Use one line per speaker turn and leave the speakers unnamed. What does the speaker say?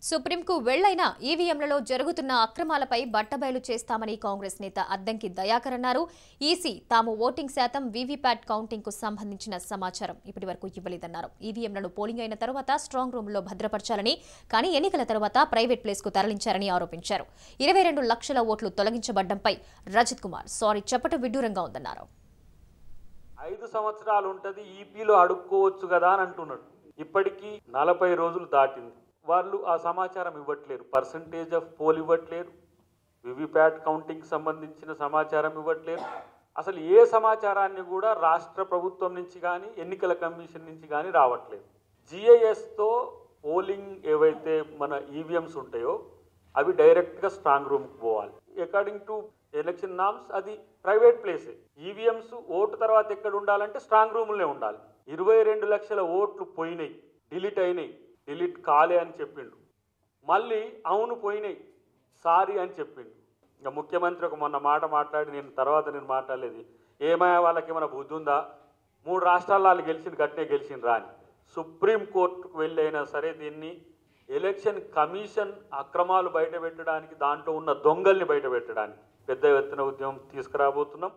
సుప్రీంకు వెళ్లైన ఈవీఎంలలో జరుగుతున్న అక్రమాలపై బట్టబయలు చేస్తామని కాంగ్రెస్ నేత అద్దంకి దయాకర్ అన్నారు. ఈసీ తాము ఓటింగ్ శాతం వీవీప్యాట్ కౌంటింగ్ కు సంబంధించిన సమాచారం ఇప్పటివరకు ఇవ్వలేదన్నారు. ఈవీఎంలను పోలింగ్ అయిన తర్వాత స్ట్రాంగ్ రూమ్లో భద్రపరచాలని, కానీ ఎన్నికల తర్వాత ప్రైవేట్ ప్లేస్ కు తరలించారని ఆరోపించారు. 22 లక్షల ఓట్లు తొలగించబడ్డంపై రజిత్ కుమార్ సారీ చెప్పటం విడ్డూరంగా ఉందన్నారు.
5 సంవత్సరాలు ఉంటది ఈపీలో అడుక్కోవచ్చు కదా అని అంటున్నాడు. ఇప్పటికీ 40 రోజులు దాటింది. వాళ్ళు ఆ సమాచారం ఇవ్వట్లేరు, పర్సంటేజ్ ఆఫ్ పోల్ ఇవ్వట్లేరు, వివిప్యాట్ కౌంటింగ్ సంబంధించిన సమాచారం ఇవ్వట్లేరు. అసలు ఏ సమాచారాన్ని కూడా రాష్ట్ర ప్రభుత్వం నుంచి కానీ ఎన్నికల కమిషన్ నుంచి కానీ రావట్లేదు. జిఐఎస్తో పోలింగ్ ఏవైతే మన ఈవీఎంస్ ఉంటాయో అవి డైరెక్ట్గా స్ట్రాంగ్ రూమ్కి పోవాలి. అకార్డింగ్ టు ఎలక్షన్ నామ్స్ అది ప్రైవేట్ ప్లేసే. ఈవీఎంస్ ఓటు తర్వాత ఎక్కడ ఉండాలంటే స్ట్రాంగ్ రూమ్లోనే ఉండాలి. 22 లక్షల ఓట్లు పోయినాయి, డిలీట్ అయినాయి, డిలీట్ కాలే అని చెప్పిండు. మళ్ళీ అవును పోయినాయి సారీ అని చెప్పిండు. ఇంకా ముఖ్యమంత్రి ఒక మొన్న మాట మాట్లాడి నేను మాట్లాడలేదు, ఏమయ్యా వాళ్ళకి ఏమైనా బుద్ధి ఉందా, 3 రాష్ట్రాల్లో వాళ్ళు గట్టినే గెలిచిండ్రా అని. సుప్రీంకోర్టుకు వెళ్ళైనా సరే దీన్ని ఎలక్షన్ కమిషన్ అక్రమాలు బయటపెట్టడానికి, దాంట్లో ఉన్న దొంగల్ని బయటపెట్టడానికి పెద్ద ఎత్తున ఉద్యమం తీసుకురాబోతున్నాం.